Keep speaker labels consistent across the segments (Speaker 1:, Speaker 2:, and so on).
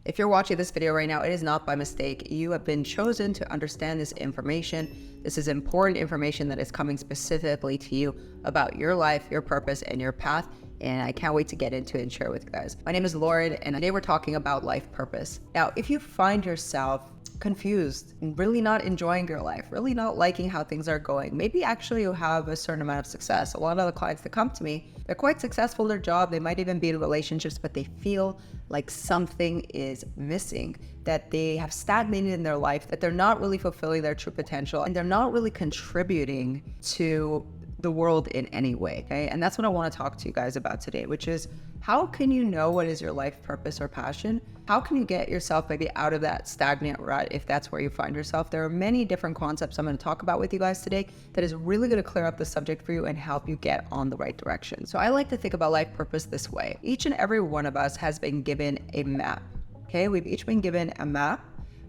Speaker 1: If you're watching this video right now, it is not by mistake. You have been chosen to understand this information. This is important information that is coming specifically to you about your life, your purpose, and your path. And I can't wait to get into it and share with you guys. My name is Lauren, and today we're talking about life purpose. Now, if you find yourself confused, really not enjoying your life, really not liking how things are going, maybe actually you have a certain amount of success. A lot of the clients that come to me, they're quite successful in their job. They might even be in relationships, but they feel like something is missing, that they have stagnated in their life, that they're not really fulfilling their true potential, and they're not really contributing to the world in any way, okay? And that's what I want to talk to you guys about today, which is how can you know what is your life purpose or passion? How can you get yourself maybe out of that stagnant rut if that's where you find yourself? There are many different concepts I'm going to talk about with you guys today that is really going to clear up the subject for you and help you get on the right direction. So I like to think about life purpose this way. Each and every one of us has been given a map, okay? We've each been given a map.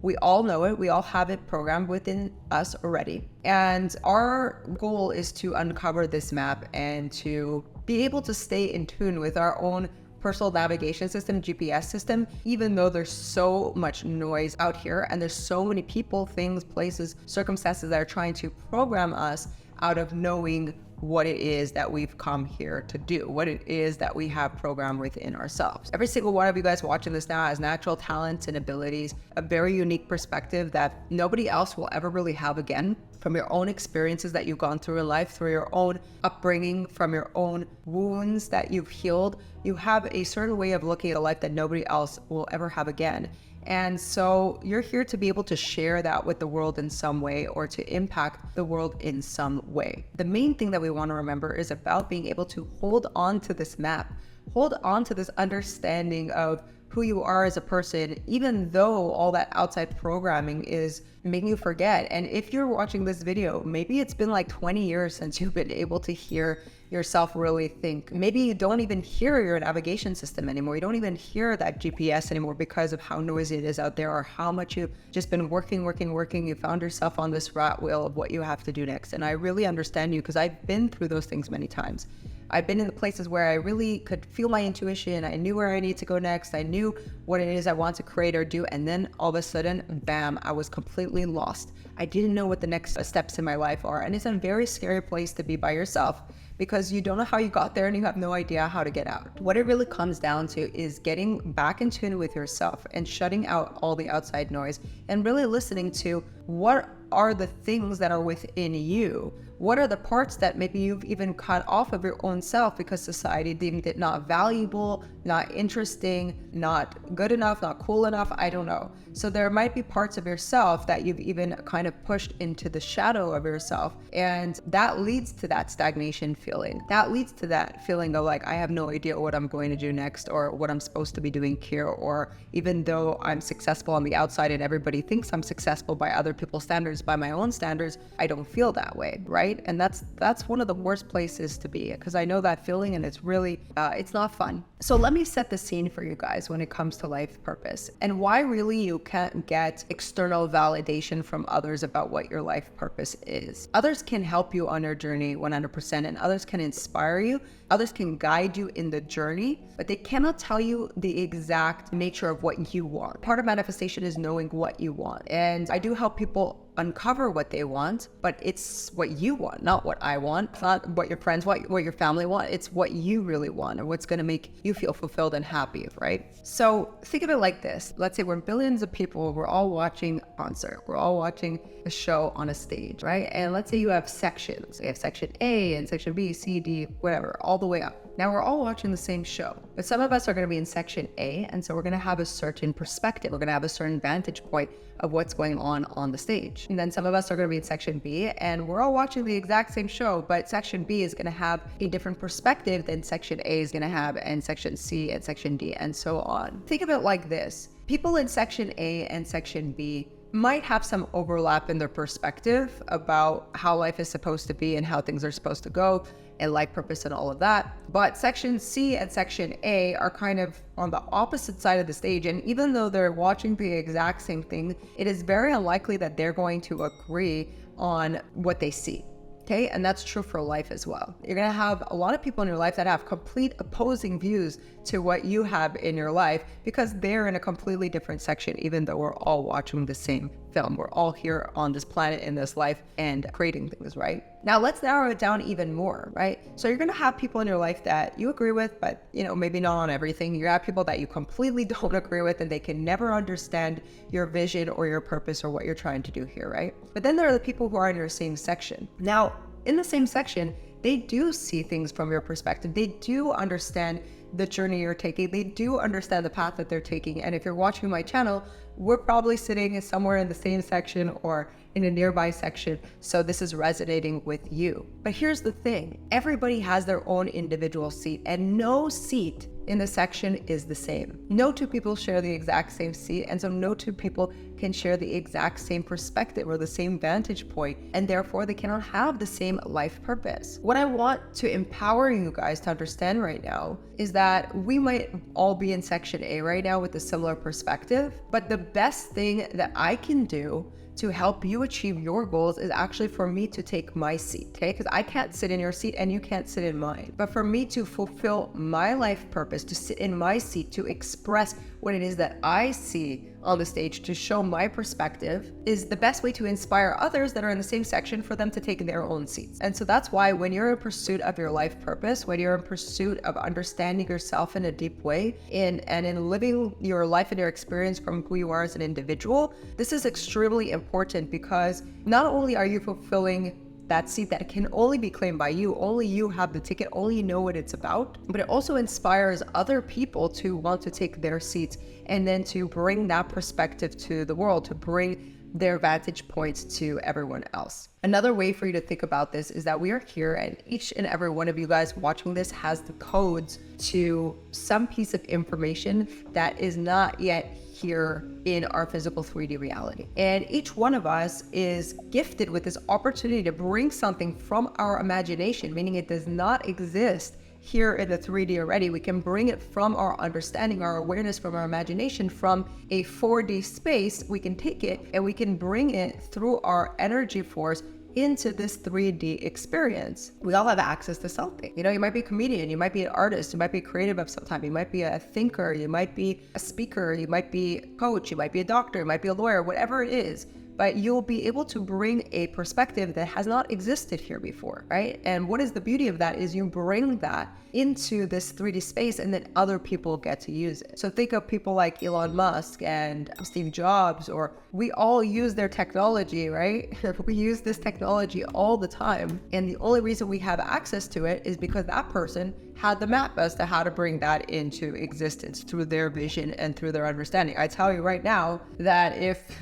Speaker 1: We all know it. We all have it programmed within us already. And our goal is to uncover this map and to be able to stay in tune with our own personal navigation system, GPS system, even though there's so much noise out here and there's so many people, things, places, circumstances that are trying to program us out of knowing what it is that we've come here to do, what it is that we have programmed within ourselves. Every single one of you guys watching this now has natural talents and abilities, a very unique perspective that nobody else will ever really have again, from your own experiences that you've gone through in life, through your own upbringing, from your own wounds that you've healed. You have a certain way of looking at a life that nobody else will ever have again. And so you're here to be able to share that with the world in some way or to impact the world in some way. The main thing that we want to remember is about being able to hold on to this map, hold on to this understanding of who you are as a person, even though all that outside programming is making you forget. And if you're watching this video, maybe it's been like 20 years since you've been able to hear yourself really think. Maybe you don't even hear your navigation system anymore. You don't even hear that GPS anymore because of how noisy it is out there or how much you've just been working. You found yourself on this rat wheel of what you have to do next. And I really understand you because I've been through those things many times. I've been in the places where I really could feel my intuition. I knew where I need to go next. I knew what it is I want to create or do. And then all of a sudden, bam, I was completely lost. I didn't know what the next steps in my life are. And it's a very scary place to be by yourself because you don't know how you got there and you have no idea how to get out. What it really comes down to is getting back in tune with yourself and shutting out all the outside noise and really listening to what are the things that are within you. What are the parts that maybe you've even cut off of your own self because society deemed it not valuable, not interesting, not good enough, not cool enough, I don't know. So there might be parts of yourself that you've even kind of pushed into the shadow of yourself. And that leads to that stagnation feeling. That leads to that feeling of like, I have no idea what I'm going to do next or what I'm supposed to be doing here. Or even though I'm successful on the outside and everybody thinks I'm successful by other people's standards, by my own standards, I don't feel that way, right? And that's one of the worst places to be because I know that feeling and it's really, it's not fun. So let me set the scene for you guys when it comes to life purpose and why really you can't get external validation from others about what your life purpose is. Others can help you on your journey 100% and others can inspire you. Others can guide you in the journey, but they cannot tell you the exact nature of what you want. Part of manifestation is knowing what you want. And I do help people uncover what they want, but it's what you want, not what I want. It's not what your friends want, what your family want. It's what you really want or what's going to make you feel fulfilled and happy, right? So think of it like this. Let's say we're billions of people. We're all watching a concert. We're all watching a show on a stage, right? And let's say you have sections. You have section A and section B, C, D, whatever, all the way up. Now we're all watching the same show, but some of us are going to be in section A, and so we're going to have a certain perspective. We're going to have a certain vantage point of what's going on the stage. And then some of us are going to be in section B, and we're all watching the exact same show, but section B is going to have a different perspective than section A is going to have, and section C and section D, and so on. Think of it like this. People in section A and section B might have some overlap in their perspective about how life is supposed to be and how things are supposed to go and life purpose and all of that. But section C and section A are kind of on the opposite side of the stage. And even though they're watching the exact same thing, it is very unlikely that they're going to agree on what they see. Okay, and that's true for life as well. You're gonna have a lot of people in your life that have complete opposing views to what you have in your life because they're in a completely different section, even though we're all watching the same film. We're all here on this planet in this life and creating things, right? Now let's narrow it down even more, right? So you're gonna have people in your life that you agree with, but maybe not on everything. You have people that you completely don't agree with and they can never understand your vision or your purpose or what you're trying to do here, right? But then there are the people who are in your same section. Now, in the same section, they do see things from your perspective. They do understand the journey you're taking. They do understand the path that they're taking. And if you're watching my channel, we're probably sitting somewhere in the same section or in a nearby section. So this is resonating with you. But here's the thing. Everybody has their own individual seat and no seat in the section is the same. No two people share the exact same seat. And so no two people can share the exact same perspective or the same vantage point. And therefore they cannot have the same life purpose. What I want to empower you guys to understand right now is that we might all be in section A right now with a similar perspective, but the best thing that I can do to help you achieve your goals is actually for me to take my seat, okay? Because I can't sit in your seat and you can't sit in mine. But for me to fulfill my life purpose, to sit in my seat, to express what it is that I see on the stage, to show my perspective, is the best way to inspire others that are in the same section for them to take their own seats. And so that's why when you're in pursuit of your life purpose, when you're in pursuit of understanding yourself in a deep way, and in living your life and your experience from who you are as an individual, this is extremely important because not only are you fulfilling that seat that can only be claimed by you, only you have the ticket, only you know what it's about, but it also inspires other people to want to take their seats and then to bring that perspective to the world, to bring their vantage points to everyone else. Another way for you to think about this is that we are here and each and every one of you guys watching this has the codes to some piece of information that is not yet here in our physical 3D reality. And each one of us is gifted with this opportunity to bring something from our imagination, meaning it does not exist here in the 3D already. We can bring it from our understanding, our awareness, from our imagination, from a 4D space. We can take it and we can bring it through our energy force into this 3D experience. We all have access to something. You might be a comedian, you might be an artist, you might be creative of some type, you might be a thinker, you might be a speaker, you might be a coach, you might be a doctor, you might be a lawyer, whatever it is. But you'll be able to bring a perspective that has not existed here before, right? And what is the beauty of that is you bring that into this 3D space and then other people get to use it. So think of people like Elon Musk and Steve Jobs, or we all use their technology, right? We use this technology all the time. And the only reason we have access to it is because that person had the map as to how to bring that into existence through their vision and through their understanding. I tell you right now that if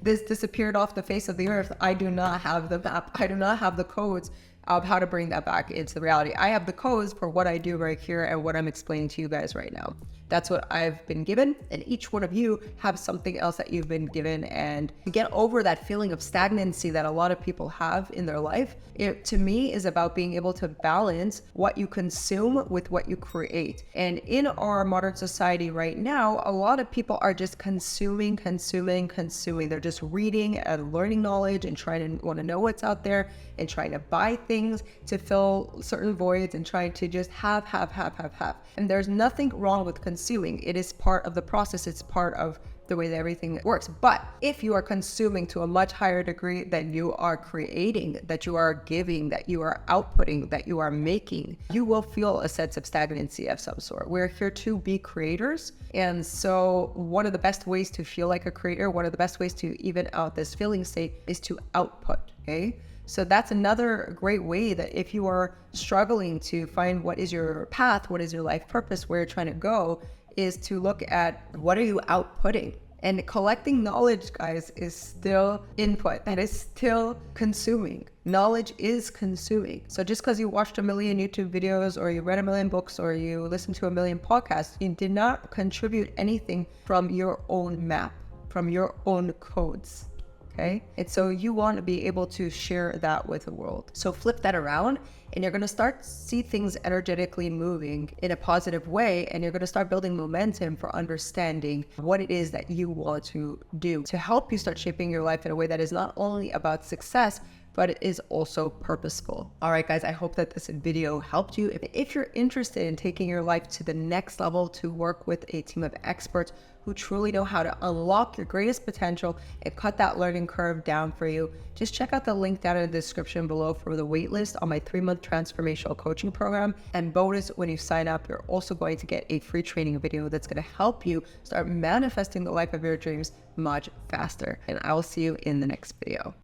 Speaker 1: this disappeared off the face of the earth, I do not have the map. I do not have the codes of how to bring that back into reality. I have the codes for what I do right here and what I'm explaining to you guys right now. That's what I've been given, and each one of you have something else that you've been given. And to get over that feeling of stagnancy that a lot of people have in their life, it to me is about being able to balance what you consume with what you create. And in our modern society right now, a lot of people are just consuming. They're just reading and learning knowledge and trying to want to know what's out there and trying to buy things to fill certain voids and trying to just have. And there's nothing wrong with consuming. It is part of the process. It's part of the way that everything works. But if you are consuming to a much higher degree than you are creating, that you are giving, that you are outputting, that you are making, you will feel a sense of stagnancy of some sort. We're here to be creators. And so one of the best ways to feel like a creator, one of the best ways to even out this feeling state is to output, okay? So that's another great way that if you are struggling to find what is your path, what is your life purpose, where you're trying to go, is to look at what are you outputting. And collecting knowledge, guys, is still input. That is still consuming. Knowledge is consuming. So just because you watched a million YouTube videos or you read a million books or you listened to a million podcasts, you did not contribute anything from your own map, from your own codes. Okay. And so you want to be able to share that with the world. So flip that around and you're going to start to see things energetically moving in a positive way. And you're going to start building momentum for understanding what it is that you want to do to help you start shaping your life in a way that is not only about success, but it is also purposeful. All right, guys, I hope that this video helped you. If you're interested in taking your life to the next level, to work with a team of experts who truly know how to unlock your greatest potential and cut that learning curve down for you, just check out the link down in the description below for the waitlist on my 3-month transformational coaching program. And bonus, when you sign up, you're also going to get a free training video that's going to help you start manifesting the life of your dreams much faster. And I will see you in the next video.